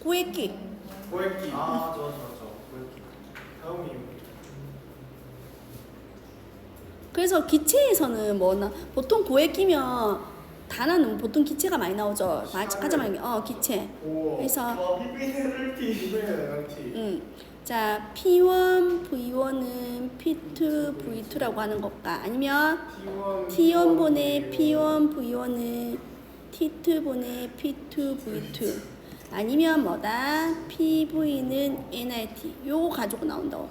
고액기. 고액기. 아, 저. 고액기. 다음이 그래서 기체에서는 뭐나 보통 고액기면 단어는 보통 기체가 많이 나오죠. 가장 많이 기체. 오. 그래서 와, 비비를 티. 이베 자 P1, V1은 P2, V2라고 하는 것과 아니면 T1 분의 P1, V1은 T2 분의 P2, V2 아니면 뭐다 PV는 NRT 요거 가지고 나온다고.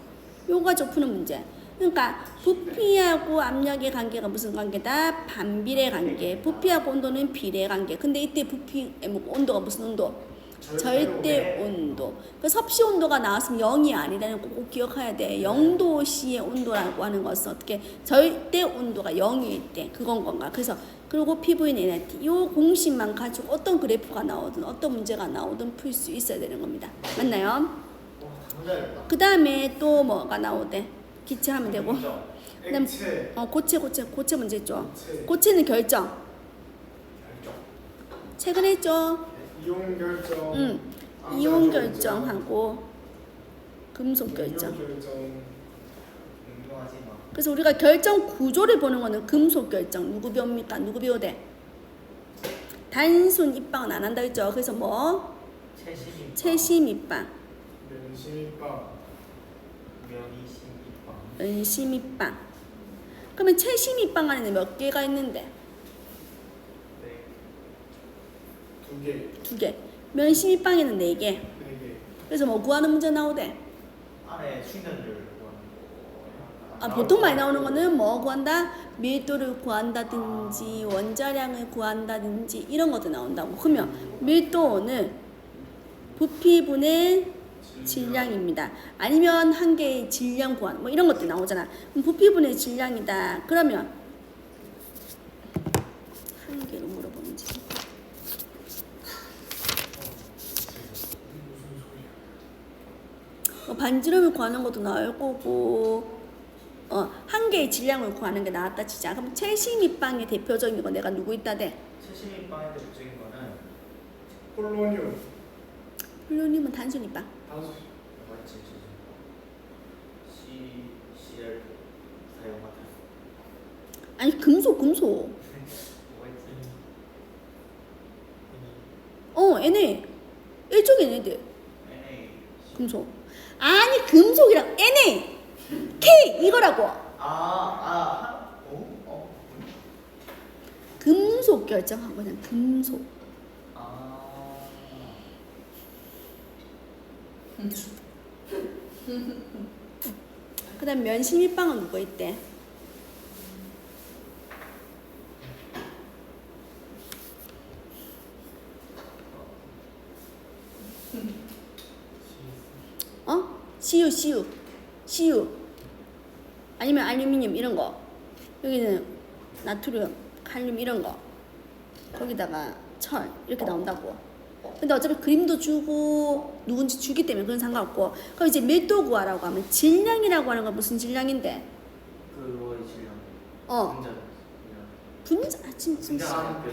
요거 가지고 푸는 문제. 그러니까 부피하고 압력의 관계가 무슨 관계다? 반비례 관계. 부피하고 온도는 비례 관계. 근데 이때 부피 온도가 무슨 온도? 절대 온도. 그 섭씨 온도가 나왔으면 0이 아니라는 거 꼭 기억해야 돼. 0도씨의 온도라고 하는 것은 어떻게 절대 온도가 0일 때 그건 건가. 그래서 그리고 PV는 NRT 요 공식만 가지고 어떤 그래프가 나오든 어떤 문제가 나오든 풀 수 있어야 되는 겁니다. 맞나요? 그 다음에 또 뭐가 나오대? 기체하면 되고. 그다음 액체. 고체 문제 있죠. 고체. 고체는 결정. 최근에 했죠. 이온 결정. 이온 결정하고 금속 결정. 이온 결정. 운동하지 마. 그래서 우리가 결정 구조를 보는 거는 금속 결정. 누구 배웁니까? 누구 배우대? 단순 입방은 안 한다 했죠. 그래서 뭐? 채심. 채심 입방, 면심입방. 면이심 입방. 은심 입방. 그러면 채심 입방 안에는 몇 개가 있는데? 네. 2개. 2개. 면심 입방에는 4개. 4개. 그래서 뭐 구하는 문제 나오대? 안에 충전을 구하는 거. 보통 많이 나오는 거는 뭐 구한다? 밀도를 구한다든지 원자량을 구한다든지 이런 것도 나온다고. 그러면 밀도는 부피분의 질량입니다. 아니면 한 개의 질량 구하는 뭐 이런 것도 나오잖아. 그럼 부피분의 질량이다. 그러면 한 개로 물어보는지. 반지름을 구하는 것도 나올 거고 한 개의 질량을 구하는 게 나왔다 치자. 그럼 채심 입방의 대표적인 거 내가 누구 있다 대? 채심 입방의 대표적인 거는 폴로늄. 폴로늄은 단순 입방. 단수. 맞지? CL 사용하다. 아니 금속. 뭐가 있지? Na. 일종의 NA들. NA. 금속. 아니 금속이랑 Na. K 이거라고. 금속 결정한 거잖아. 금속. 그 다음 면심 입방은 누가 있대? CU 아니면 알루미늄 이런 거. 여기는 나트륨, 칼륨 이런 거. 거기다가 철 이렇게 나온다고. 근데 어차피 그림도 주고 누군지 주기 때문에 그건 상관없고. 그럼 이제 밀도 구하라고 하면 질량이라고 하는 건 무슨 질량인데? 그거의 질량. 분자 진짜.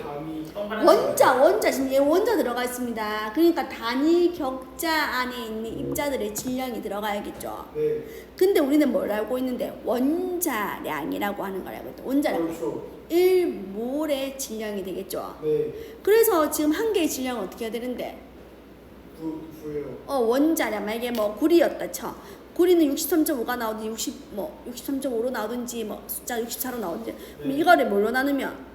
원자 지금 얘 원자 들어가 있습니다. 그러니까 단위 격자 안에 있는 입자들의 질량이 들어가야겠죠. 네. 근데 우리는 뭘 알고 있는데 원자량이라고 하는 걸 알고 있다. 원자량. 그렇죠. 1몰의 질량이 되겠죠. 네. 그래서 지금 한 개의 질량은 어떻게 해야 되는데? 구예요. 원자량 만약에 뭐 구리였다 쳐. 구리는 63.5가 나오든지 63.5로 나오든지 숫자 64로 나오든지. 그럼 이거를 뭘로 나누면?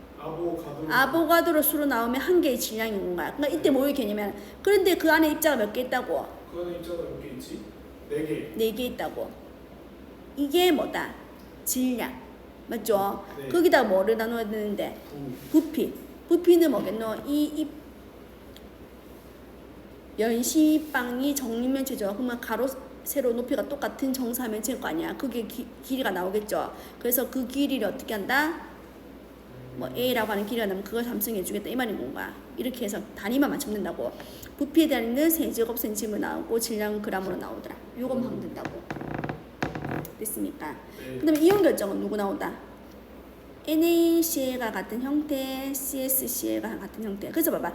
아보가드로 수로 나오면 한 개의 질량인 건가요? 그러니까 이때 뭘 개념이면 그런데 그 안에 입자가 몇 개 있다고? 그 안에 입자가 몇 개 있지? 4개. 4개 있다고. 이게 뭐다? 질량. 맞죠? 네. 거기다 뭐를 나눠야 되는데? 부피는 뭐겠노? 이 연시빵이 정립면체죠. 그러면 가로 세로 높이가 똑같은 정사면체일 거 아니야. 그게 길이가 나오겠죠. 그래서 그 길이를 어떻게 한다? 뭐 A라고 하는 길이가 나면 그걸 삼성해 주겠다 이 말인 건가. 이렇게 해서 단위만 맞추면 된다고. 부피에 대한 세제곱 센티미터 나오고 질량은 그람으로 나오더라. 요것만 하면 된다고. 됐습니까? 네. 그 다음에 이온 결정은 누구 나온다? NaCl가 같은 형태, CsCl가 같은 형태. 그래서 봐봐.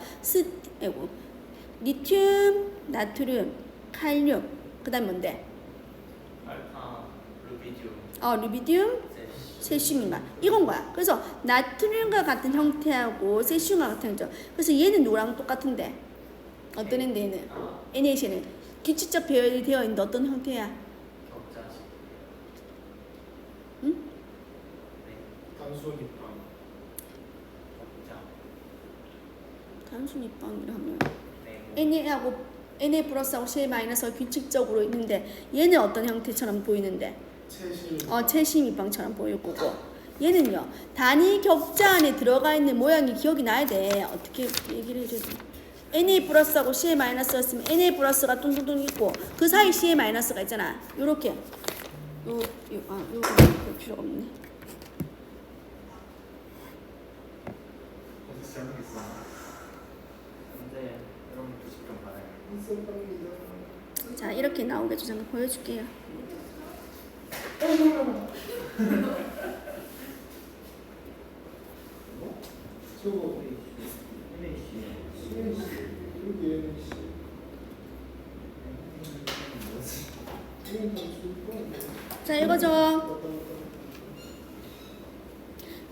리튬, 나트륨, 칼륨. 그다음 뭔데? 알파, 루비디움, 루비디움, 세슘. 세슘인가? 이건 거야. 그래서 나트륨과 같은 형태하고 세슘과 같은 형태. 그래서 얘는 누구랑 똑같은데? 어떤 애인데 얘는? 아, NaCl은 규칙적 배열이 되어 있는데 어떤 형태야? 격자식. 응? 네, 단순입방. 격자. 단순 입방이라 하면 네, Na Na 플러스하고 CA 마이너스가 규칙적으로 있는데 얘는 어떤 형태처럼 보이는데? 채심. 채심 입방처럼 보일 거고 얘는요 단위 격자 안에 들어가 있는 모양이 기억이 나야 돼. 어떻게 얘기를 해줘야 돼? Na 플러스하고 CA 마이너스가 있으면 Na 플러스가 뚱뚱뚱 있고 그 사이 CA 마이너스가 있잖아. 요렇게 요거 볼 필요가 없네. 어디서 잘못했어? 근데 이런 90점 받아요. 자 이렇게 나오겠죠. 잠깐 보여줄게요. 저거 NaC. 여기 NaC. 이건 단순입방. 자 이거죠.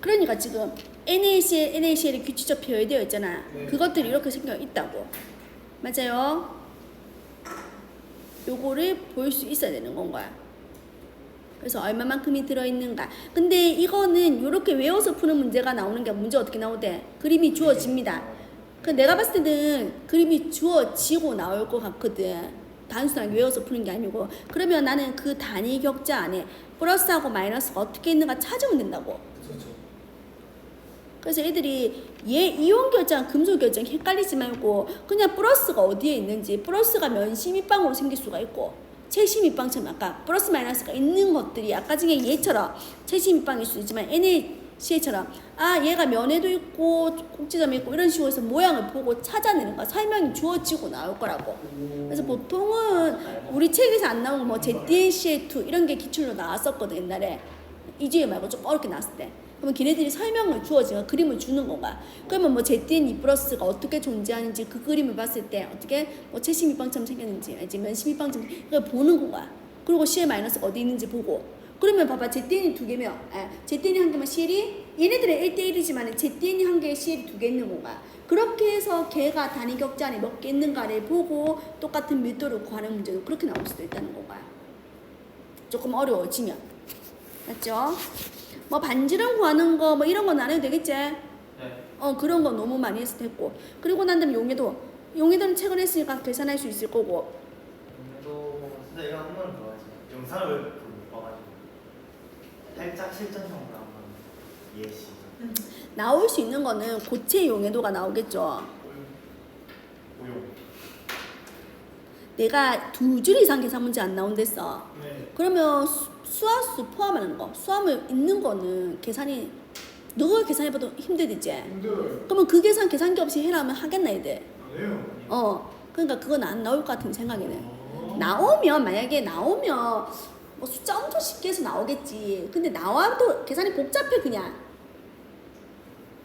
그러니까 지금 NaCl이 규칙적 배열되어 있잖아. 네. 그것들이 이렇게 생겨 있다고. 맞아요? 요거를 볼 수 있어야 되는 건 거야. 그래서 얼마만큼이 들어있는가. 근데 이거는 이렇게 외워서 푸는 문제가 나오는 게 문제 어떻게 나오대? 그림이 주어집니다. 그 내가 봤을 때는 그림이 주어지고 나올 것 같거든. 단순하게 외워서 푸는 게 아니고. 그러면 나는 그 단위 격자 안에 플러스하고 마이너스가 어떻게 있는가 찾으면 된다고. 그렇죠. 그래서 애들이 얘 이온 결정, 금속 결정 헷갈리지 말고 그냥 플러스가 어디에 있는지, 플러스가 면심입방으로 생길 수가 있고 채심입방처럼 아까 플러스 마이너스가 있는 것들이 아까 중에 얘처럼 채심입방일 수 있지만 NaCl처럼 얘가 면에도 있고 꼭지점에 있고 이런 식으로 해서 모양을 보고 찾아내는 거야. 설명이 주어지고 나올 거라고. 그래서 보통은 우리 책에서 안 나온 뭐 ZnCl2 이런 게 기출로 나왔었거든 옛날에. 이주에 말고 좀 어렵게 나왔을 때. 그러면 걔네들이 설명을 주어지고 그림을 주는 건가. 그러면 뭐 ZN2 플러스가 어떻게 존재하는지 그 그림을 봤을 때 어떻게 뭐 채심입방처럼 생겼는지 알지 면심입방처럼 그걸 보는 건가. 그리고 CL 마이너스가 어디 있는지 보고. 그러면 봐봐 ZN이 두 개면 ZN이 한 개면 CL이 얘네들은 1대1이지만 ZN이 한 개에 CL이 두 개 있는 건가. 그렇게 해서 걔가 단위 격자 안에 몇 개 있는가를 보고 똑같은 밀도를 구하는 문제도 그렇게 나올 수도 있다는 건가. 조금 어려워지면. 맞죠? 뭐 반지름 구하는 거 뭐 이런 건 안 해도 되겠지? 네. 그런 거 너무 많이 해서 됐고. 그리고 난 다음에 용해도는 최근에 했으니까 계산할 수 있을 거고. 오늘도 근데 이거 한 번은 더 하지. 영상을 못 봐가지고 살짝 실전형으로 한번 예시. 나올 수 있는 거는 고체 용해도가 나오겠죠. 고용. 내가 2줄 이상 계산 문제 안 나온댔어. 네. 그러면 수화수 포함하는 거, 수화물 있는 거는 계산이 너가 계산해봐도 힘들겠지. 힘들어요. 그러면 그 계산 계산기 없이 해라면 하겠나 애들. 안 해요. 그러니까 그건 안 나올 것 같은 생각이네. 만약에 나오면 뭐 숫자 엄청 쉽게 해서 나오겠지. 근데 나와도 계산이 복잡해 그냥.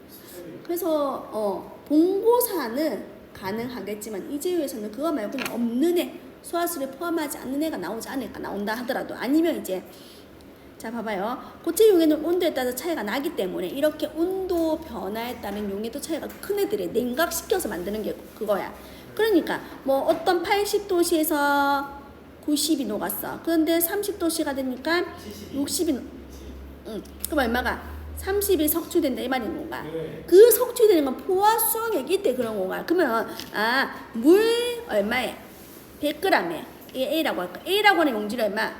스텝이. 그래서 본고사는 가능하겠지만 이재유에서는 그거 말고 그냥 없는 애, 소화수를 포함하지 않는 애가 나오지 않을까. 나온다 하더라도. 아니면 이제 자 봐봐요. 고체 용해는 온도에 따라 차이가 나기 때문에 이렇게 온도 변화에 따른 용해도 차이가 큰 애들을 냉각시켜서 만드는 게 그거야. 그러니까 뭐 어떤 80도씨에서 90이 녹았어. 그런데 30도씨가 되니까 60이 그럼 얼마가? 30이 석출된다 이 말인 건가? 네. 그 석출되는 건 포화 수용액 이때 그런 건가? 그러면 물 얼마에? 100g에 A라고 할까? A라고 하는 용질 얼마?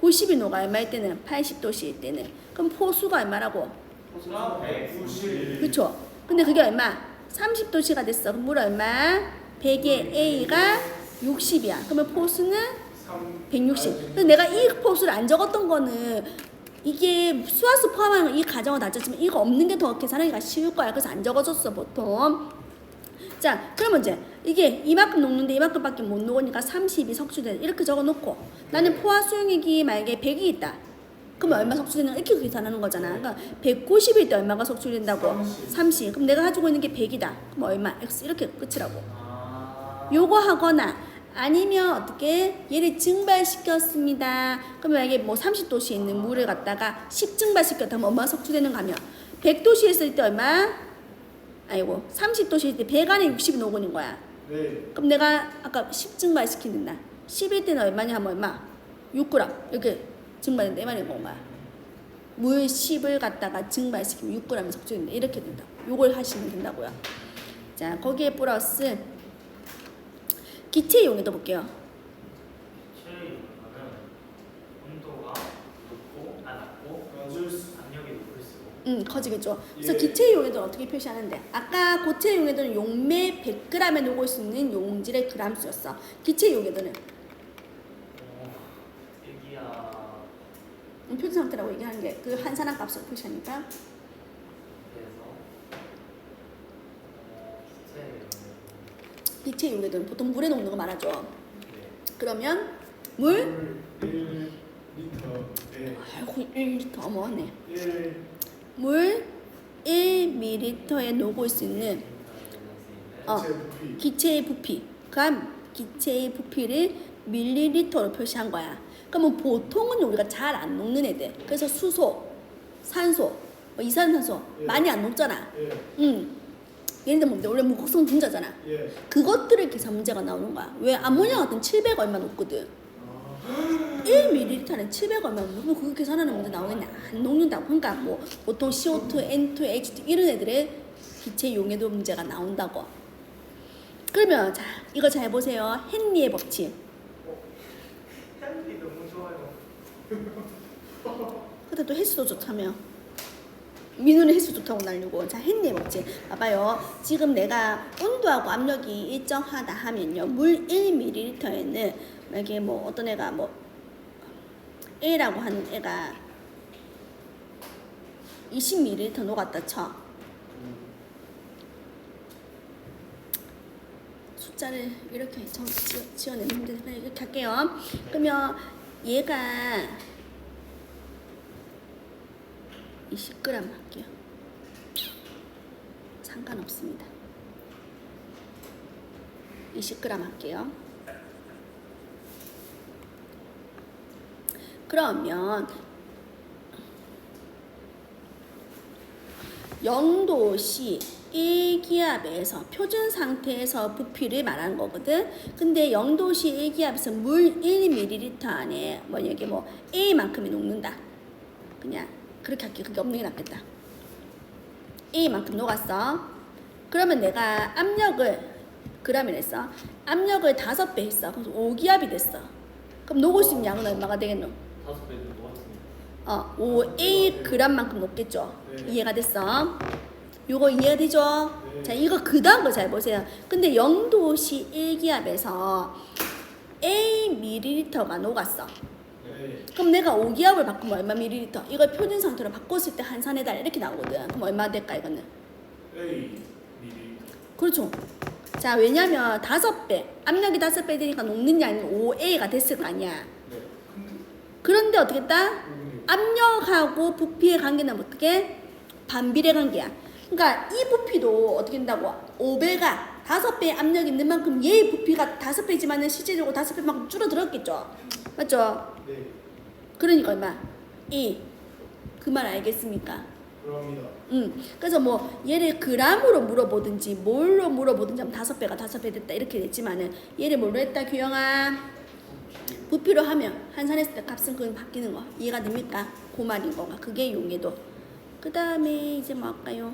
90이 녹아 얼마일 때는? 80도씨일 때는. 그럼 포수가 얼마라고? 호수가 190. 그쵸? 근데 그게 얼마? 30도씨가 됐어. 그럼 물 얼마? 100에 A가 60이야. 그러면 포수는 160. 그래서 내가 이 포수를 안 적었던 거는 이게 수화수 포함하는 이 가정은 다 졌지만 이거 없는 게 더 계산하기가 쉬울 거야. 그래서 안 적어줬어 보통. 자 그러면 이제 이게 이만큼 녹는데 이만큼밖에 못 녹으니까 30이 석출된다 이렇게 적어놓고 나는 포화 수용액이 만약에 100이 있다. 그러면 얼마 석출되는 이렇게 계산하는 거잖아. 그러니까 190일 때 얼마가 석출된다고? 30. 그럼 내가 가지고 있는 게 100이다. 그럼 얼마? X 이렇게 끝이라고. 요거 하거나 아니면 어떻게 얘를 증발시켰습니다. 그러면 만약에 뭐 30도씨에 있는 물을 갖다가 10 증발시켰다면 얼마 석출되는가 하면 100도씨에 있을 때 얼마? 아이고 30도씨일 때 100 안에 60이 녹는 거야. 네. 그럼 내가 아까 10 증발시키는다. 10일 때는 얼마냐 하면 얼마? 6g 이렇게 증발된다 이 말인 건가? 물 10을 갖다가 증발시키면 6g이 석출된다 이렇게 된다. 요걸 하시면 된다고요. 자 거기에 플러스 기체 이용해도 볼게요. 체의 이거는 온도가 낮고 맞을 수. 압력이 높을수록 커지겠죠. 그래서 예. 기체 용해도는 어떻게 표시하는데 아까 고체 용해도는 용매 100g에 녹을 수 있는 용질의 그람수였어. 기체 용해도는 얘기야 표준 상태라고 얘기하는 게 그 한 사람 값을 표시하니까 그래서 기체 용해도는 보통 물에 녹는 거 말하죠. 네. 그러면 물 1리터에 아이고 1리터 어머네. 1 물 1ml에 녹을 수 있는 제 부피. 기체의 부피. 그럼 기체의 부피를 밀리리터로 표시한 거야. 그러면 보통은 우리가 잘 안 녹는 애들. 그래서 수소, 산소, 뭐 이산화탄소 예. 많이 안 녹잖아. 예. 예를 들면 원래 무극성 분자잖아. 예. 그것들을 계산 문제가 나오는 거야. 왜 아모니아 같은 700 얼마 녹거든. 아. 1ml는 700 얼마 녹으면 그거 계산하는 문제 나오겠냐? 안 녹는다고. 그러니까 뭐 보통 CO2, N2, H2 이런 애들의 기체 용해도 문제가 나온다고. 그러면 자 이거 잘 보세요. 헨리의 법칙. 향기 너무 좋아요. 근데 또 횟수도 좋다며. 민우는 횟수 좋다고 날리고. 자 헨리의 법칙. 봐봐요. 지금 내가 온도하고 압력이 일정하다 하면요. 물 1ml에는 이게 뭐 어떤 애가 뭐 A라고 하는 애가 20ml 녹았다 쳐. 숫자를 이렇게 지어내면 힘든데 그냥 이렇게 할게요. 그러면 얘가 20g 할게요. 상관없습니다. 20g 할게요. 그러면 0도씨 1기압에서 표준 상태에서 부피를 말하는 거거든. 근데 0도씨 1기압에서 물 1ml 안에 만약에 뭐 A만큼이 녹는다. 그냥 그렇게 할게. 그게 없는 게 낫겠다. A만큼 녹았어. 그러면 내가 압력을 그램을 했어. 압력을 5배 했어. 그래서 5기압이 됐어. 그럼 녹을 수 있는 양은 얼마가 되겠노? 5배 녹았습니다. 5Ag만큼 녹겠죠. 네. 이해가 됐어? 요거 이해가 되죠? 네. 자, 이거 그 다음 거 잘 보세요. 근데 0도씨 1기압에서 A ml가 녹았어. 네. 그럼 내가 5기압을 바꾸면 얼마 ml? 이걸 표준 상태로 바꿨을 때 한산해달 이렇게 나오거든. 그럼 얼마 될까 이거는? A 미리. 그렇죠. 자, 왜냐면 5배, 압력이 5배 되니까 녹는 양이 5A가 됐을 거 아니야. 네. 그런데 어떻게 했다? 근데 압력하고 부피의 관계는 어떻게? 반비례 관계야. 그러니까 이 부피도 어떻게 된다고? 5배가 5배의 압력이 있는 만큼 얘의 부피가 5배지만은 실제적으로 5배만큼 줄어들었겠죠. 맞죠? 네. 그러니까 얼마? 2. 그 말 알겠습니까? 그럽니다. 그래서 뭐 얘를 그람으로 물어보든지 뭘로 물어보든지 하면 5배가 5배 됐다 이렇게 됐지만은 얘를 뭘로 했다 규영아? 부피로 하면 한산했을 때 값은 그건 바뀌는 거 이해가 됩니까? 그 말인 거가 그게 용해도. 그 다음에 이제 뭐 할까요?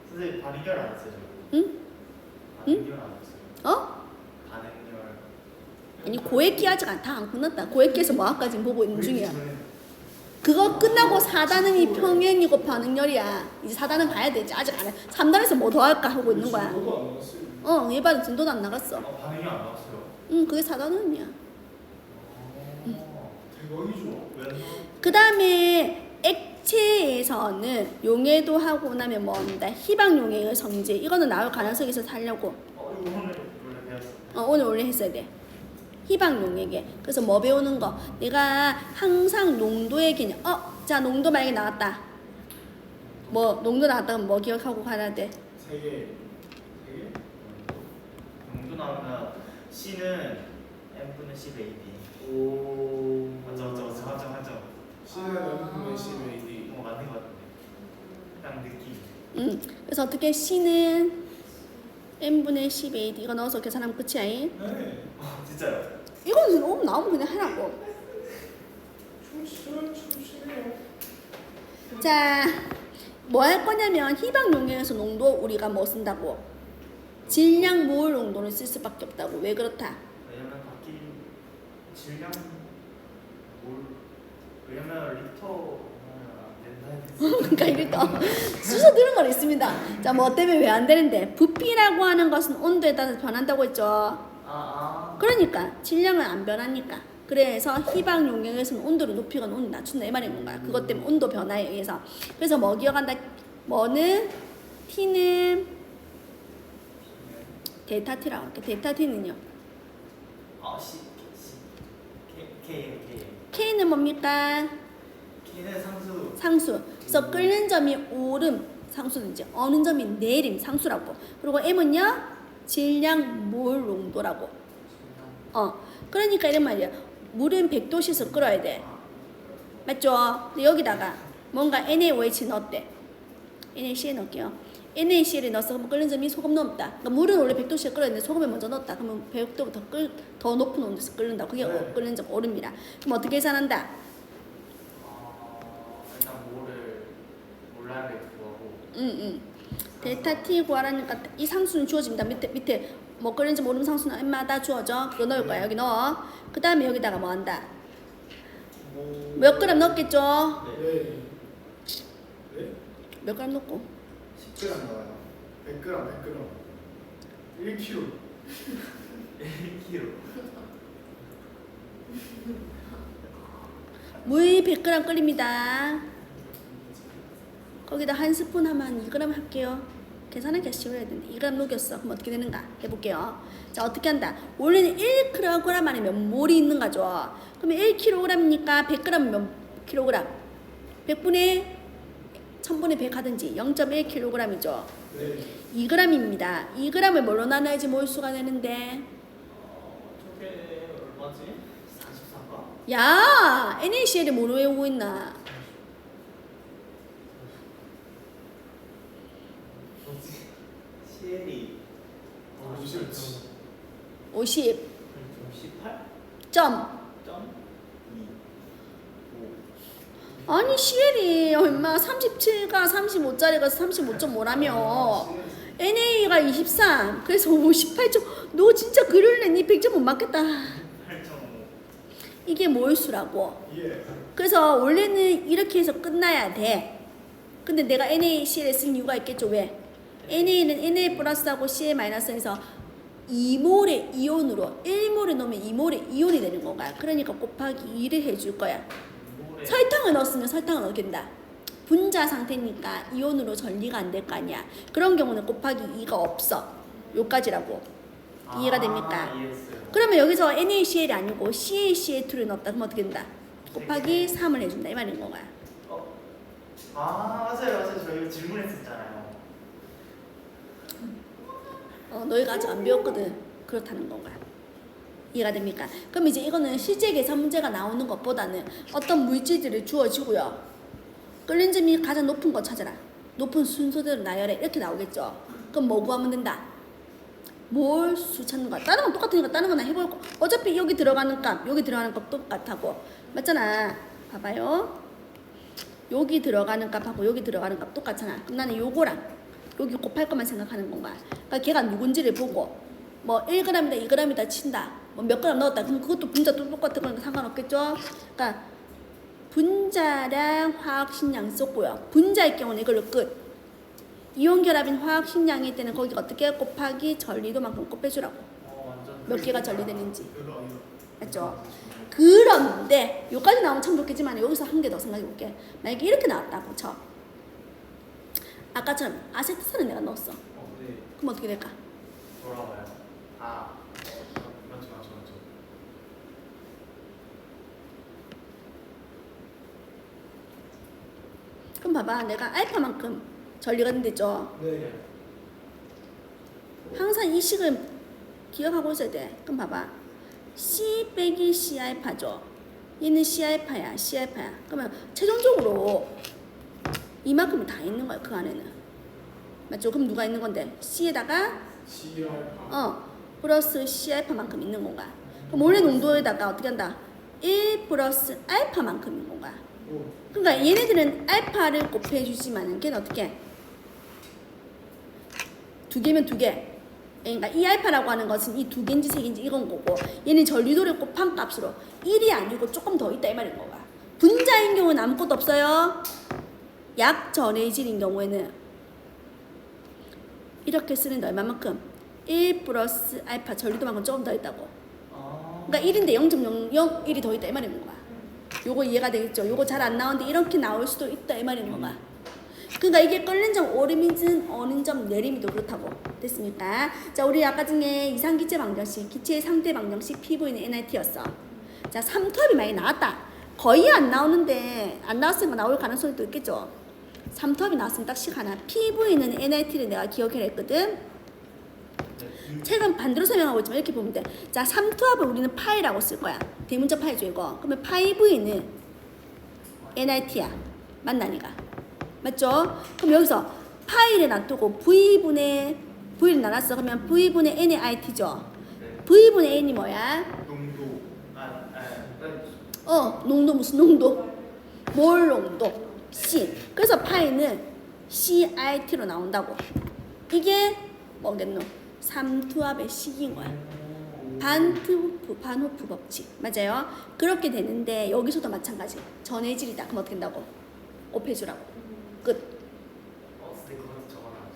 선생님 반응열 안 했어요. 응? 반응열 안 했어요. 어? 반응열. 아니 고액기 아직 다 안 끝났다. 고액기에서 뭐까지 보고 있는 중이야. 그거 끝나고 4단원이 평행이고 반응열이야. 이제 4단원 가야 되지. 아직 안 해. 3단에서 뭐 더 할까 하고 있는 거야. 저도 안 나왔어요. 얘반은 진도도 안 나갔어. 반응이 안 나왔어요. 그게 4단원이야. 대박이죠. 왜 안 나왔어요? 그 다음에 액체에서는 용해도 하고 나면 뭐합니다. 희박용해의 성질. 이거는 나올 가능성이 있어서 하려고. 이거 오늘 원래 배웠어. 오늘 원래 했어야 돼. 희박용해계. 그래서 뭐 배우는 거? 내가 항상 농도의 개념. 자 농도 만약에 나왔다. 뭐 농도 나왔다면 뭐 기억하고 가야 돼? 3개. 3개? 농도 나오면 C는 n분의 10 AD. 오. 맞죠. C는 n분의 10 AD. 맞는 것 같은데. 딱 느낌. 그래서 어떻게 C는 n분의 10 AD 이거 넣어서 계산하면 끝이야. 네. 진짜요? 이거는 나오면 그냥 하라고. 춤추네요. 자, 뭐 할 거냐면 희박 용량에서 농도 우리가 뭐 쓴다고? 질량 모을 농도를 쓸 수밖에 없다고. 왜 그렇다? 왜냐면 바뀐 질량 왜냐면 리터 안 된다. 그러니까 이렇게 수서 들은 건 있습니다. 자, 뭐 때문에 왜 안 되는데? 부피라고 하는 것은 온도에 따라서 변한다고 했죠. 그러니까 질량은 안 변하니까. 그래서 희박 용량에서는 온도를 높이거나 온도를 낮춘다 이 말인 거야. 그것 때문에 온도 변화에 의해서. 그래서 뭐 기억한다? 뭐는 T는 델타 T라고 할게. 델타 T는요. K. K는 뭡니까? K는 상수. 상수. 그래서 끓는 점이 오름 상수든지 어느 점이 내림 상수라고. 그리고 M은요 질량 몰 농도라고. 그러니까 이런 말이야. 물은 100도씨에서 끓어야 돼. 맞죠? 근데 여기다가 뭔가 NaOH 넣었대. NaCl 넣을게요. NaCl을 넣어서 그러면 끓는 점이 소금 넘다. 그러니까 물은 원래 100도씨에 끓어야 되는데 소금을 먼저 넣었다. 그러면 100도부터 더 높은 온도에서 끓는다. 그게 네. 끓는 점 오릅니다. 그럼 어떻게 계산한다? 일단 몰라야 구하고. 델타 T 구하라니까 이 상수는 주어집니다. 밑에 뭐 끓는지 모르는 상수는 M마다 주어져. 그거 넣을 거야. 여기 넣어. 그 다음에 여기다가 뭐 한다? 몇 그램 넣겠죠? 네. 네? 몇 그램 넣고? 10g 나와요. 100g. 1kg. 1kg. 물 100g 끓입니다. 거기다 한 스푼 하면 2g 할게요. 계산하기가 쉬워야 되는데 2g 녹였어. 그럼 어떻게 되는가? 해볼게요. 자, 어떻게 한다? 원래는 1kg 안에 몇 몰이 있는 거죠. 그러면 1kg이니까 100g은 몇 kg? 100분의 1000분의 100 하든지 0.1kg이죠. 네. 2g입니다. 2g을 뭘로 나눠야지 몰수가 되는데? 저게 얼마지? 44가? 야! NaCl을 뭐로 외우고 있나? 뭐지? CL이 50. 18? 점. 2. 아니 CL이 얼마 37가 35짜리가 35.5라며 NA가 23 그래서 58점 너 진짜 그럴래 니 100점 못 맞겠다 8.5. 이게 몰수라고 예. 그래서 원래는 이렇게 해서 끝나야 돼 근데 내가 NaCl을 쓴 이유가 있겠죠 왜? NA는 Na 플러스하고 Cl 마이너스에서 2몰의 이온으로 1몰을 넣으면 2몰의 이온이 되는 건가 그러니까 곱하기 2를 해줄 거야 설탕을 넣었으면 설탕은 어떻게 된다? 분자 상태니까 이온으로 전리가 안 될 거 아니야. 그런 경우는 곱하기 2가 없어. 요까지라고. 이해가 됩니까? 이해했어요. 그러면 여기서 NaCl이 아니고 CaCl2를 넣었다. 그럼 어떻게 된다? 곱하기 3을 해준다. 이 말인 거야. 맞아요. 저 이거 질문했었잖아요. 너희가 아직 안 배웠거든. 그렇다는 건가. 이해가 됩니까? 그럼 이제 이거는 실제 계산 문제가 나오는 것보다는 어떤 물질들을 주어지고요. 끓는 점이 가장 높은 거 찾아라. 높은 순서대로 나열해. 이렇게 나오겠죠. 그럼 뭐 구하면 된다? 몰수 찾는 거야. 다른 건 똑같으니까 다른 거나 해볼 거. 어차피 여기 들어가는 값, 여기 들어가는 값 똑같다고. 맞잖아. 봐봐요. 여기 들어가는 값하고 여기 들어가는 값 똑같잖아. 그럼 나는 요거랑 여기 곱할 것만 생각하는 건가. 그러니까 걔가 누군지를 보고 뭐 1g이다 2g이다 친다. 뭐 몇 g 넣었다. 그럼 그것도 분자도 똑같은 거니까 상관없겠죠. 그러니까 분자량 화학식량 썼고요. 분자일 경우는 이걸로 끝. 이온 결합인 화학식량일 때는 거기가 어떻게 곱하기 전리도만큼 곱해주라고. 몇 개가 전리되는지. 맞죠? 그런데 여기까지 나오면 참 좋겠지만 여기서 한 개 더 생각해 볼게. 만약에 이렇게 나왔다고 쳐. 아까처럼 아세트산을 내가 넣었어. 네. 그럼 어떻게 될까? 돌아와요. 맞죠. 그럼 봐봐. 내가 알파만큼 전리가 된댔죠. 네. 항상 이 식을 기억하고 있어야 돼. 그럼 봐봐. C 빼기 C 알파죠. 얘는 C 알파야. C 알파야. 그러면 최종적으로 이만큼은 다 있는 거야. 그 안에는. 맞죠? 그럼 누가 있는 건데? C에다가 C 알파. 플러스 C 알파만큼 있는 건가? 그럼 원래 농도에다가 어떻게 한다? 1 플러스 알파만큼 있는 건가? 오. 그러니까 얘네들은 알파를 곱해주지만은 걔는 어떻게? 두 개면 두 개. 그러니까 이 알파라고 하는 것은 이 두 개인지 세 개인지 이건 거고 얘는 전류도를 곱한 값으로 1이 아니고 조금 더 있다 이 말인 거가. 분자인 경우는 아무것도 없어요. 약전해질인 경우에는 이렇게 쓰는데 얼마만큼? 1 플러스 알파 전류도만큼 조금 더 있다고. 그러니까 1인데 0.001이 더 있다 이 말인 거야. 요거 이해가 되겠죠? 요거 잘 안 나오는데 이렇게 나올 수도 있다 이 말인 거가. 그러니까 이게 끓는 점 오름이든 어는 점 내림이도 그렇다고. 됐습니까? 자, 우리 아까 중에 이상기체 방정식, 기체의 상태 방정식 PV는 NIT였어. 자, 3톱이 많이 나왔다. 거의 안 나오는데 안 나왔으면 나올 가능성이 또 있겠죠. 3톱이 나왔으면 딱 식 하나. PV는 NIT를 내가 기억해라 했거든. 책은 반대로 설명하고 있지만 이렇게 보면 돼. 자, 3투합을 우리는 파이라고 쓸 거야. 대문자 파이죠 이거. 그러면 파이 V는 NIT야. 맞나니까. 맞죠? 그럼 여기서 파이를 놔두고 V분의 V를 나눴어. 그러면 V분의 N의 IT죠. V분의 N이 뭐야? 농도. 농도 무슨 농도? 몰 농도. C. 그래서 파이는 CIT로 나온다고. 이게 뭐겠노? 3투합의 식인 거야. 반호프 법칙. 맞아요? 그렇게 되는데 여기서도 마찬가지. 전해질이다. 그럼 어떻게 된다고? 곱해주라고. 끝. 근데 그것도 적어놨어.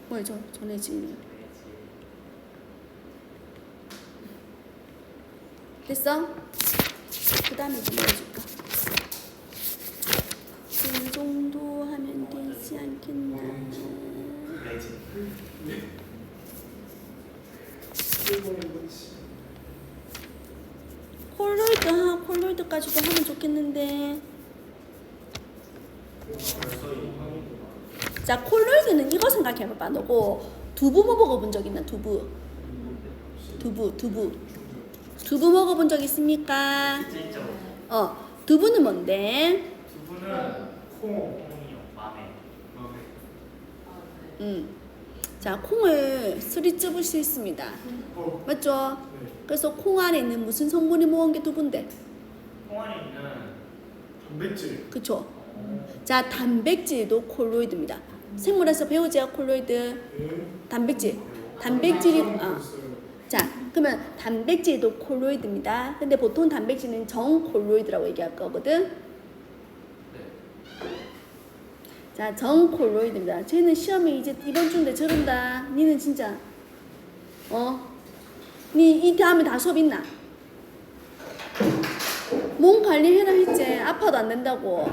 뭐죠? 전해질. 됐어? 그 다음에 뭐 해줄까? 그 정도 하면 되지 않겠나? 레진. 콜로이드까지도 하면 좋겠는데. 자, 콜로이드는 이거 생각해봐봐. 너고 두부 먹어본 적 있나? 두부 먹어본 적 있습니까? 있죠. 두부는 뭔데? 두부는 콩이요. 맘에. 자, 콩을 쓰리접을 수 있습니다. 맞죠? 네. 그래서 콩 안에 있는 무슨 성분이 모은 게 두부인데? 콩 안에 있는 단백질. 그쵸? 자, 단백질도 콜로이드입니다. 생물에서 배우죠? 콜로이드. 네. 단백질이 자, 그러면 단백질도 콜로이드입니다. 근데 보통 단백질은 정콜로이드라고 얘기할 거거든. 자, 정콜로이드입니다. 쟤는 시험에 이제 이번 주인데 저런다. 니는 진짜 니 이 다음에 다 수업 있나? 몸 관리해라 했지. 아파도 안 된다고.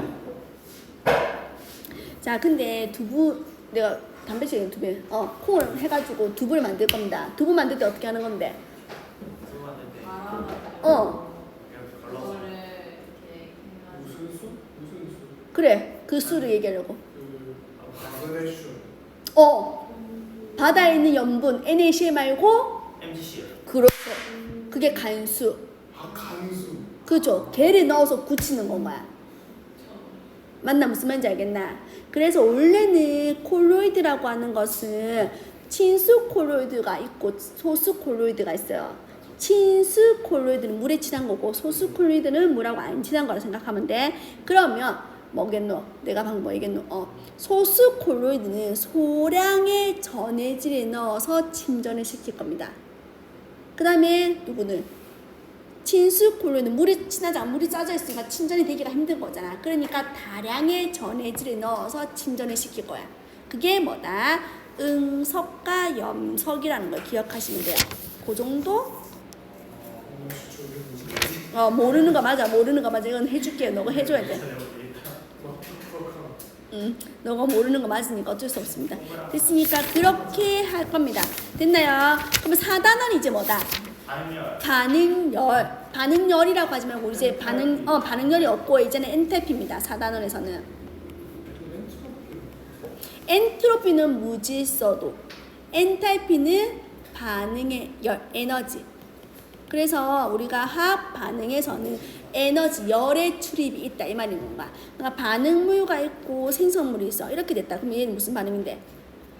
자, 근데 두부 내가 단백질 두부 콩을 해가지고 두부를 만들 겁니다. 두부 만들 때 어떻게 하는 건데? 두부 만들 때 이렇게 걸러서 무슨 수? 그래, 그 수를 얘기하려고. 마그네슘. 바다에 있는 염분 NaCl 말고 MgCl. 그렇죠. 그게 간수. 간수. 그죠? 개를 넣어서 굳히는 건 거야. 맞나? 무슨 말인지 알겠나? 그래서 원래는 콜로이드라고 하는 것은 친수 콜로이드가 있고 소수 콜로이드가 있어요. 친수 콜로이드는 물에 친한 거고 소수 콜로이드는 물하고 안 친한 거라 생각하면 돼. 그러면 뭐겠노? 내가 방금 뭐 얘기했노? 소수 콜로이드는 소량의 전해질에 넣어서 침전을 시킬 겁니다. 그 다음에 누구는? 친수 콜로이드는 물이 친하지 않아. 물이 짜져 있으니까 침전이 되기가 힘든 거잖아. 그러니까 다량의 전해질을 넣어서 침전을 시킬 거야. 그게 뭐다? 응석과 염석이라는 걸 기억하시면 돼요. 그 정도? 모르는 거 맞아. 이건 해줄게. 너가 해줘야 돼. 너가 모르는 거 맞으니까 어쩔 수 없습니다. 됐으니까 그렇게 할 겁니다. 됐나요? 그러면 4단원이 이제 뭐다? 반응열이라고 하지 말고 이제 반응열이 없고 이제는 엔탈피입니다. 4단원에서는 엔트로피는 무질서도, 엔탈피는 반응의 에너지. 그래서 우리가 화학 반응에서는 에너지, 열의 출입이 있다 이 말인 건가. 그러니까 반응물가 있고 생성물이 있어. 이렇게 됐다. 그럼 얘는 무슨 반응인데?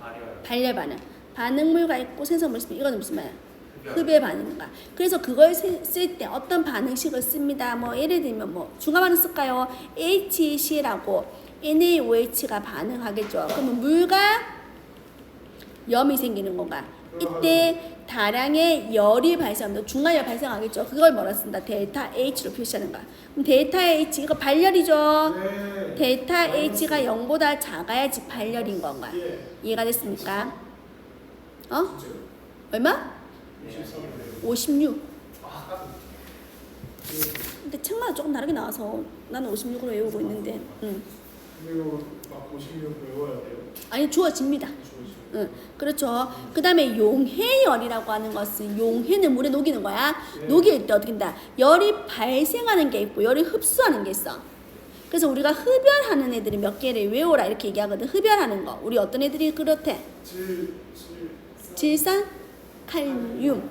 발열. 발열 반응. 반응물가 있고 생성물이 있으면 이거는 무슨 반응? 흡열. 흡열 반응인가. 그래서 그걸 쓸 때 어떤 반응식을 씁니다. 뭐 예를 들면 뭐 중화 반응 쓸까요? HCl하고 NaOH가 반응하겠죠. 그러면 물과 염이 생기는 건가. 이때 다량의 열이 발생합니다. 중화열 발생하겠죠. 그걸 뭐라 쓴다? 델타 H로 표시하는 거야. 그럼 델타 H 이거 발열이죠. 네. 델타 H가 0보다 작아야지 발열인 건가. 예. 이해가 됐습니까? 어? 진짜요? 얼마? 53. 56. 아, 근데 책마다 조금 다르게 나와서 나는 56으로 외우고 있는데. 근데 이거 막 56 외워야 돼요? 아니 주어집니다. 주어지죠. 응, 그렇죠. 그 다음에 용해열이라고 하는 것은 용해는 물에 녹이는 거야. 네. 녹일 때 어떻게 된다? 열이 발생하는 게 있고 열이 흡수하는 게 있어. 그래서 우리가 흡열하는 애들이 몇 개를 외우라 이렇게 얘기하거든. 흡열하는 거. 우리 어떤 애들이 그렇대? 질산, 칼륨.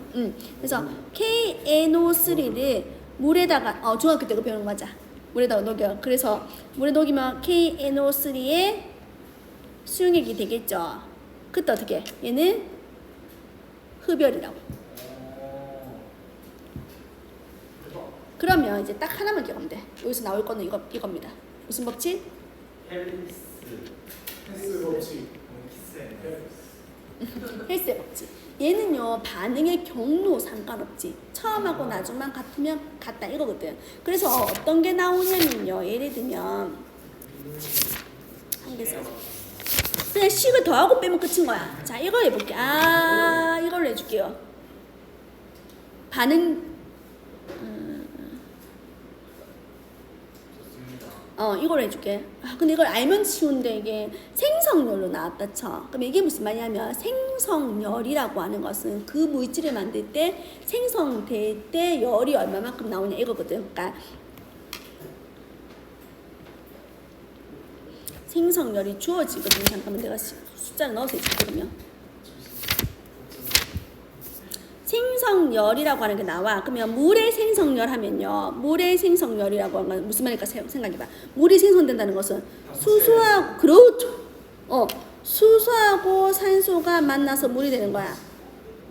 그래서 KNO3를 물에다가 중학교 때 그 배우는 거 맞아. 물에다가 녹여. 그래서 물에 녹이면 KNO3의 수용액이 되겠죠. 그때 어떻게 해? 얘는 흡열이라고. 그러면 이제 딱 하나만 기억하면 돼. 여기서 나올 거는 이겁니다. 무슨 법칙? 헬스. 헬스 법칙. 키스. 헬스의 법칙. 얘는요 반응의 경로 상관없지. 처음하고 나중만 같으면 같다 이거거든. 그래서 어떤 게 나오냐면요. 예를 들면 한 개 써서 그냥 식을 더하고 빼면 끝인 거야. 자 이거 해볼게. 이걸로 해줄게요. 반응 좋습니다. 이걸 해줄게. 근데 이걸 알면 쉬운데 이게 생성열로 나왔다 쳐. 그럼 이게 무슨 말이냐면 생성열이라고 하는 것은 그 물질을 만들 때 생성될 때 열이 얼마만큼 나오냐 이거거든. 그러니까 생성열이 주어지거든. 잠깐만 내가 숫자를 넣어서 해줄게 그러면. 생성열이라고 하는 게 나와. 그러면 물의 생성열 하면요. 물의 생성열이라고 하는 건 무슨 말일까 생각해봐. 물이 생성된다는 것은 수소하고 그렇죠. 수소하고 산소가 만나서 물이 되는 거야.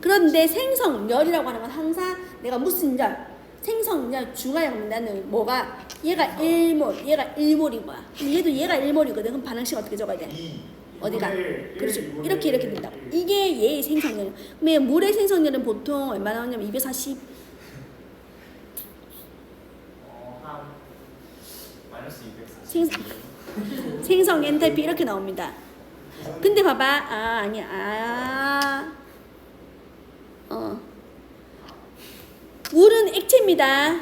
그런데 생성열이라고 하는 건 항상 내가 무슨 열 생성열 중화형 나는 뭐가 얘가 1몰 얘가 1몰인 거야. 그럼 얘도 얘가 1몰이거든. 그럼 반응식 어떻게 적어야 돼? 2. 어디가? 2분의 1, 그렇죠. 1, 이렇게 된다고. 이게 얘의 생성열. 그러면 물의 생성열은 보통 얼마나 나오냐면 240. 한 마이너스 240. 생성 엔탈피 이렇게 나옵니다. 근데 봐봐. 아니야. 물은 액체입니다.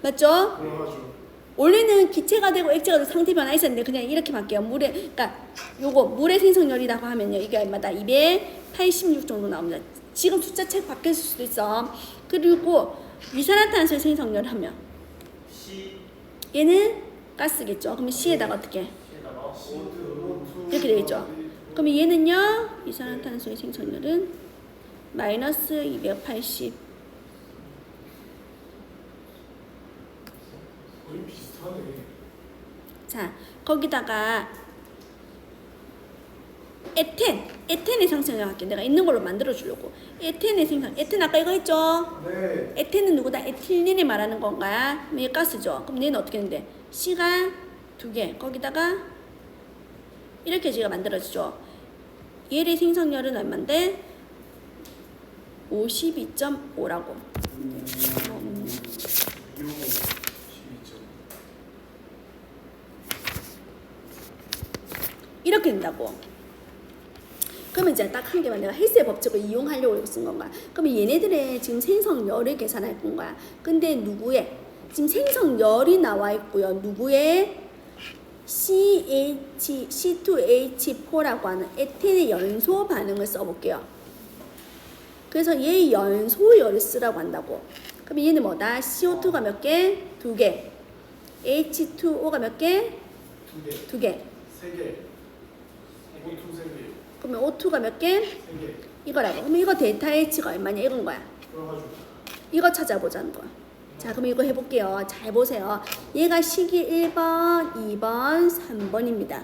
맞죠? 그러죠. 원래는 기체가 되고 액체가 되고 상태 변화 있었는데 그냥 이렇게 바뀌어요. 그러니까 요거 물의 생성열이라고 하면요. 이게 얼마다? 286 정도 나옵니다. 지금 숫자 책 바뀔 수도 있어. 그리고 이산화탄소의 생성열 하면 C. 얘는 가스겠죠. 그러면 C에다가 어떻게? 에다가 이렇게 되겠죠. 그러면 얘는요. 이산화탄소의 생성열은 마이너스 280. 거의 비슷하네. 자, 거기다가 에텐의 생성을 할게. 내가 있는 걸로 만들어 주려고. 에텐의 생성. 에텐 아까 이거 했죠? 네. 에텐은 누구다? 에틸렌을 말하는 건가? 그럼 얘 가스죠. 그럼 얘는 어떻게 되는데? C가 2개. 거기다가 이렇게 G가 만들어지죠. 얘의 생성열은 얼마인데? 52.5라고. 이렇게 된다고. 그러면 이제 딱 한 개만 내가 헬스의 법칙을 이용하려고 이렇게 쓴 건가. 그러면 얘네들의 지금 생성열을 계산할 건가. 근데 누구의? 지금 생성열이 나와 있고요. 누구의? C2H4라고 하는 에텐의 연소 반응을 써볼게요. 그래서 얘의 연소열을 쓰라고 한다고. 그럼 얘는 뭐다? CO2가 몇 개? 2개. H2O가 몇 개? 2개. 2개. 3개. O2 3개. 그러면 O2가 몇 개? 3개. 이거라고. 그럼 이거 델타 H가 얼마냐 이건 거야. 그래가지고 이거 찾아보자는 거야. 자, 그럼 이거 해볼게요. 잘 보세요. 얘가 식이 1번, 2번, 3번입니다.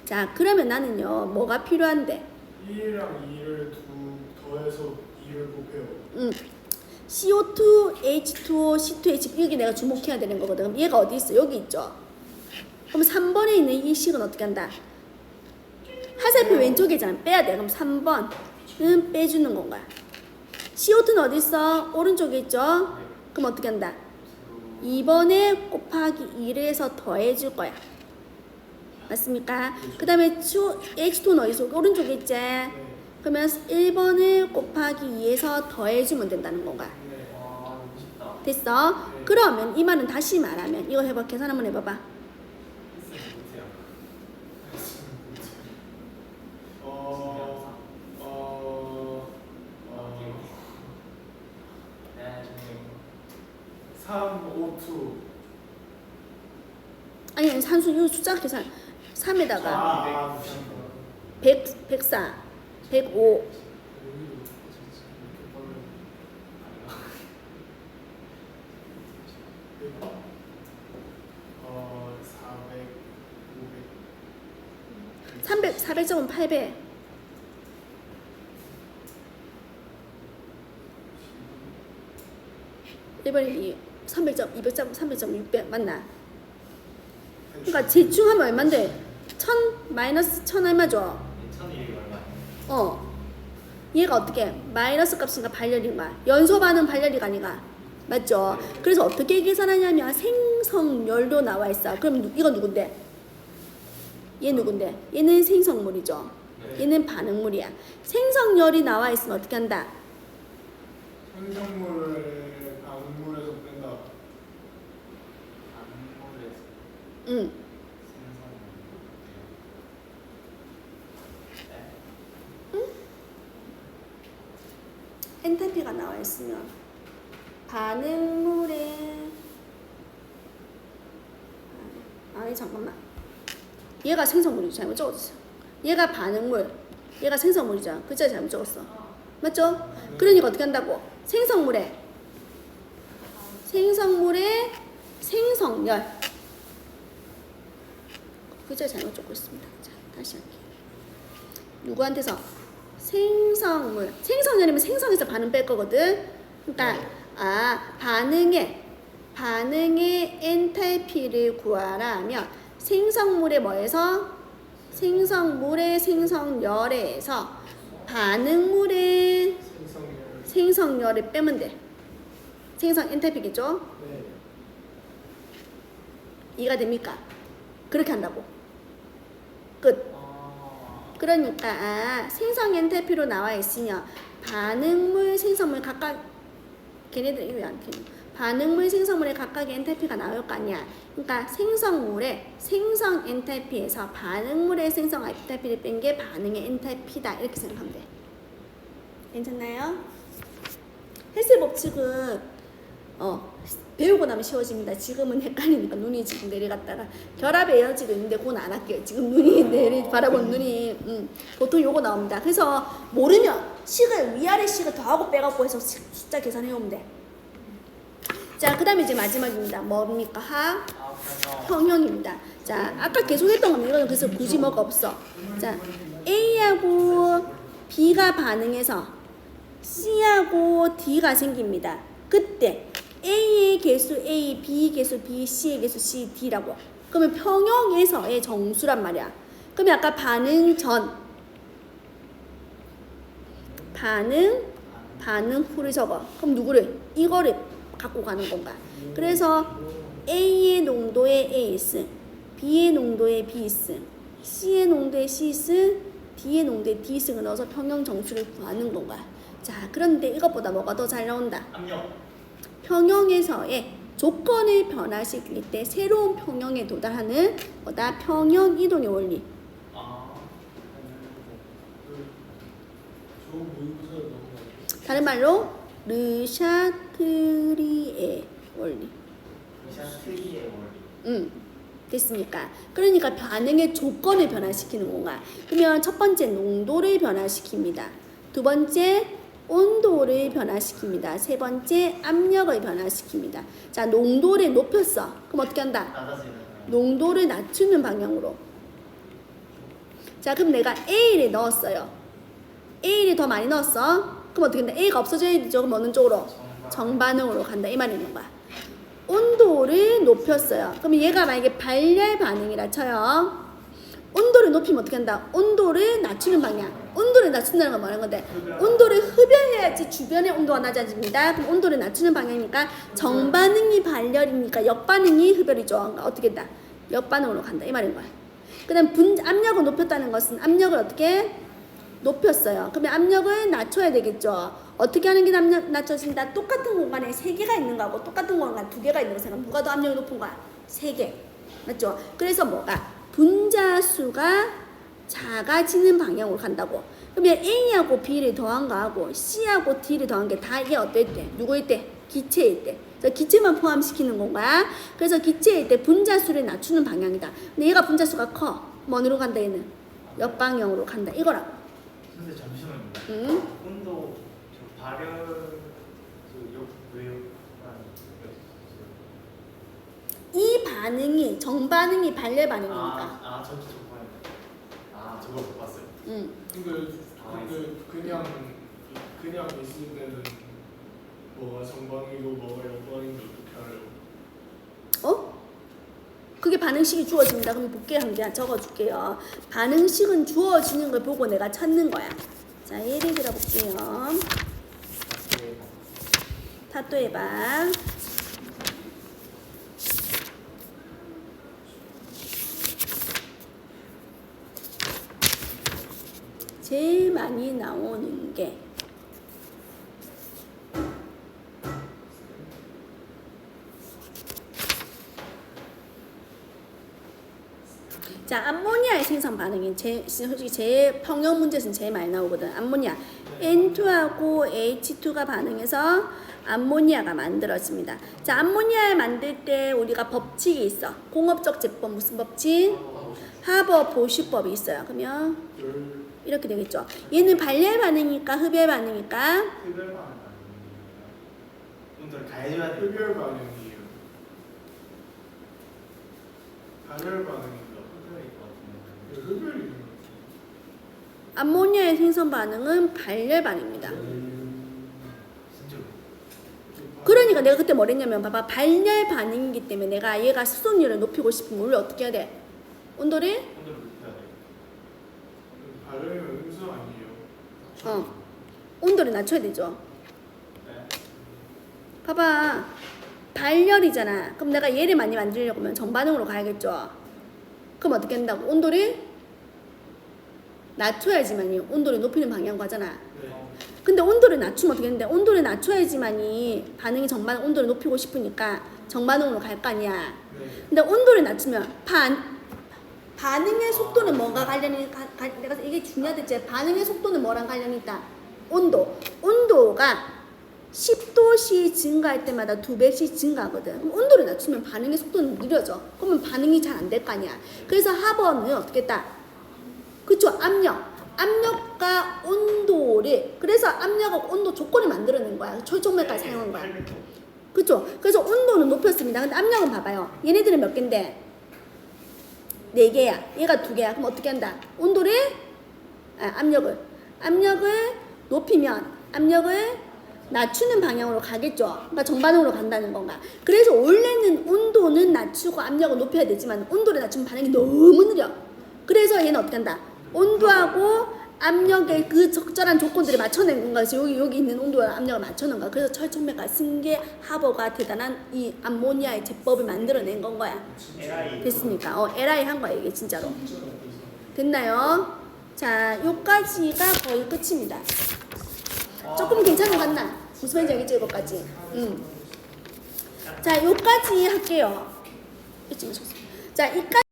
자, 그러면 나는요, 뭐가 필요한데? 1이랑 2를 더해서 2를 곱해요. CO2, H2O, C2H 여기 내가 주목해야 되는 거거든. 그럼 얘가 어디 있어? 여기 있죠. 그럼 3번에 있는 이 식은 어떻게 한다? 화살표 왼쪽이잖아. 빼야 돼. 그럼 3번은 빼주는 건가요? CO2는 어디 있어? 오른쪽에 있죠? 그럼 어떻게 한다? 2번에 곱하기 2를 해서 더해줄 거야. 맞습니까? 그 다음에 H2는 어디 있어? 오른쪽에 있지? 그러면 1번을 곱하기 2에서 더해주면 된다는 건가? 와 너무 쉽다. 됐어? 그러면 이 말은 다시 말하면 이거 해봐. 계산 한번 해봐봐. 했으면 못해요. 네, 저는 3, 5, 2. 아니 산수 이거 숫자 계산 3에다가 아, 100, 104, 105 400, 500. 300, 400점은 800 1번이 300점, 200점, 300점, 600 맞나? 그러니까 대충하면 얼만데? 1000 마이너스 1000 얼마죠? 1200 얼마? 얘가 어떻게 마이너스 값인가 발열인가? 연소 반응 발열이가 아니가 맞죠? 그래서 어떻게 계산하냐면 생성열로 나와 있어. 그럼 이거 누군데? 얘 누군데? 얘는 생성물이죠. 얘는 반응물이야. 생성열이 나와 있으면 어떻게 한다? 생성물을 방물에서 뺀다. 안물에서 응. 생성. 엔탈피가 나와 있으면 반응물에 아니 잠깐만 얘가 생성물이죠. 잘못 적었어. 얘가 반응물 얘가 생성물이죠. 글자 잘못 적었어. 맞죠? 그러니까 어떻게 한다고? 생성물에 생성열 글자 잘못 적고 있습니다. 자 다시 할게요. 누구한테서? 생성열이면 생성에서 반응 뺄 거거든. 그러니까 반응의 엔탈피를 구하라 하면 생성물의 뭐에서? 생성물의 생성열에서 반응물의 생성열을 빼면 돼. 생성 엔탈피겠죠? 네. 이해가 됩니까? 그렇게 한다고. 끝. 그러니까 생성 엔탈피로 나와 있으면 반응물, 생성물 각각 걔네들 왜 안 켜냐? 반응물, 생성물의 각각의 엔탈피가 나올 거 아니야. 그러니까 생성물의 생성 엔탈피에서 반응물의 생성 엔탈피를 뺀 게 반응의 엔탈피다. 이렇게 생각하면 돼. 괜찮나요? 헬스 법칙은 배우고 나면 쉬워집니다. 지금은 헷갈리니까 눈이 지금 내려갔다가 결합의 에너지도 있는데 그건 안 할게요. 지금 눈이 바라본 눈이 보통 요거 나옵니다. 그래서 모르면 식을 위아래 식을 더하고 빼갖고 해서 숫자 계산해오면 돼. 자, 그 다음에 이제 마지막입니다. 뭡니까? 평형입니다. 자, 아까 계속 했던 겁니다. 이거는 그래서 굳이 뭐가 없어. 자, A하고 B가 반응해서 C하고 D가 생깁니다. 그때 A의 개수 A, B 개수 B, C의 개수 C, D라고. 그러면 평형에서의 정수란 말이야. 그러면 아까 반응 전, 반응 후를 적어. 그럼 누구를? 이거를 갖고 가는 건가? 그래서 A의 농도에 A 있음, B의 농도에 B 있음, C의 농도에 C 있음, D의 농도에 D 있음을 넣어서 평형 정수를 구하는 건가? 자, 그런데 이것보다 뭐가 더 잘 나온다? 압력. 평형에서의 조건을 변화시킬 때 새로운 평형에 도달하는 뭐다? 평형 이동의 원리. 다른 말로 르샤트리의 원리. 샤트리의 원리. 됐습니까? 그러니까 반응의 조건을 변화시키는 건가? 그러면 첫 번째 농도를 변화시킵니다. 두 번째 온도를 변화시킵니다. 세 번째 압력을 변화시킵니다. 자, 농도를 높였어. 그럼 어떻게 한다? 낮아지는. 농도를 낮추는 방향으로. 자, 그럼 내가 A를 넣었어요. A를 더 많이 넣었어. 그럼 어떻게 된다? A가 없어져야 되죠. 그럼 어느 쪽으로? 정반응으로 간다. 이 말이 있는 거야. 온도를 높였어요. 그럼 얘가 만약에 발열 반응이라 쳐요. 온도를 높이면 어떻게 한다? 온도를 낮추는 방향. 온도를 낮춘다는 건 뭐라는 건데? 온도를 흡연해야지 주변의 온도가 낮아집니다. 그럼 온도를 낮추는 방향이니까 정반응이 발열이니까 역반응이 흡연이죠. 그러니까 어떻게 된다? 역반응으로 간다. 이 말인 거야. 그 다음 압력을 높였다는 것은 압력을 어떻게? 높였어요. 그러면 압력을 낮춰야 되겠죠. 어떻게 하는 게 낮춰진다? 똑같은 공간에 3개가 있는 거하고 똑같은 공간 2개가 있는 거 생각. 누가 더 압력이 높은 거야? 3개. 맞죠? 그래서 뭐가? 분자수가 작아지는 방향으로 간다고. 그러면 A하고 B를 더한 거하고 C하고 D를 더한 게 다 이게 어떨 때? 누구일 때? 기체일 때. 그래서 기체만 포함시키는 건가? 그래서 기체일 때 분자수를 낮추는 방향이다. 근데 얘가 분자수가 커. 뭐로 간다 얘는? 역방향으로 간다. 이거라고. 선생님 잠시만요. 응? 온도 저 발열 왜요? 이 반응이 정반응이 발열 반응이니까. 저거 봐요. 저걸 못 봤어요. 응. 근데 그냥 있을 때는 뭐가 정반응이고 뭐가 역반응인지 어떻게 알아요? 어? 그게 반응식이 주어집니다. 그럼 볼게 한 개 적어줄게요. 반응식은 주어지는 걸 보고 내가 찾는 거야. 자, 예를 들어 볼게요. 타또 해봐. 제일 많이 나오는 게 자, 암모니아의 생성 반응이 솔직히 제일 평형 문제에서는 제일 많이 나오거든. 암모니아 N2하고 H2가 반응해서 암모니아가 만들어집니다. 자, 암모니아를 만들 때 우리가 법칙이 있어. 공업적 제법 무슨 법칙? 하버 보슈법이 있어요. 그러면 이렇게 되겠죠. 얘는 발열 반응이니까 흡열 반응이니까 흡열 반응 아니에요. 온도를 가해줘야 돼. 흡열 반응이에요. 발열 반응인가? 흡열일 것 같은데. 흡열이 암모니아의 생성 반응은 발열 반응입니다. 진짜로. 그러니까 내가 그때 뭐랬냐면 봐봐, 발열 반응이기 때문에 내가 얘가 수속률을 높이고 싶으면 우리 어떻게 해야 돼? 온도를 온도를 높여야 돼. 발열은 음수 아니에요? 온도를 낮춰야 되죠. 네. 봐봐, 발열이잖아. 그럼 내가 얘를 많이 만들려고 하면 정반응으로 가야겠죠. 그럼 어떻게 한다고? 온도를 낮춰야지만이 온도를 높이는 방향 가잖아. 네. 근데 온도를 낮추면 어떻게 되는데, 온도를 낮춰야지만이 반응이 정반 온도를 높이고 싶으니까 정반응으로 갈 거 아니야. 네. 근데 온도를 낮추면 반응의 속도는 뭐가 내가 이게 중요하댔지. 반응의 속도는 뭐랑 관련이 있다? 온도가 10도씩 증가할 때마다 2배씩 증가하거든. 그럼 온도를 낮추면 반응의 속도는 느려져. 그러면 반응이 잘 안 될 거 아니야. 그래서 하버는 어떻게 했다? 그쵸? 압력과 온도를, 그래서 압력하고 온도 조건을 만들어낸 거야. 철종맥까지 사용한 거야. 그쵸? 그래서 온도는 높였습니다. 근데 압력은 봐봐요. 얘네들은 몇 개인데? 4개야. 얘가 2개야. 그럼 어떻게 한다? 온도를, 압력을 높이면 압력을 낮추는 방향으로 가겠죠. 그러니까 정반응으로 간다는 건가. 그래서 원래는 온도는 낮추고 압력을 높여야 되지만 온도를 낮추면 반응이 너무 느려. 그래서 얘는 어떻게 한다? 온도하고 압력의 그 적절한 조건들을 맞춰낸 건가. 그래서 여기 있는 온도와 압력을 맞춰놓은 거야. 그래서 철천맥과 승계 하버가 대단한 이 암모니아의 제법을 만들어낸 건 거야. 됐습니까? LI 한 거야 이게 진짜로. 됐나요? 자, 요까지가 거의 끝입니다. 조금 괜찮은 것 같나? 무슨 말인지 알겠죠? 이거까지. 자, 요까지 할게요. 자, 이까지.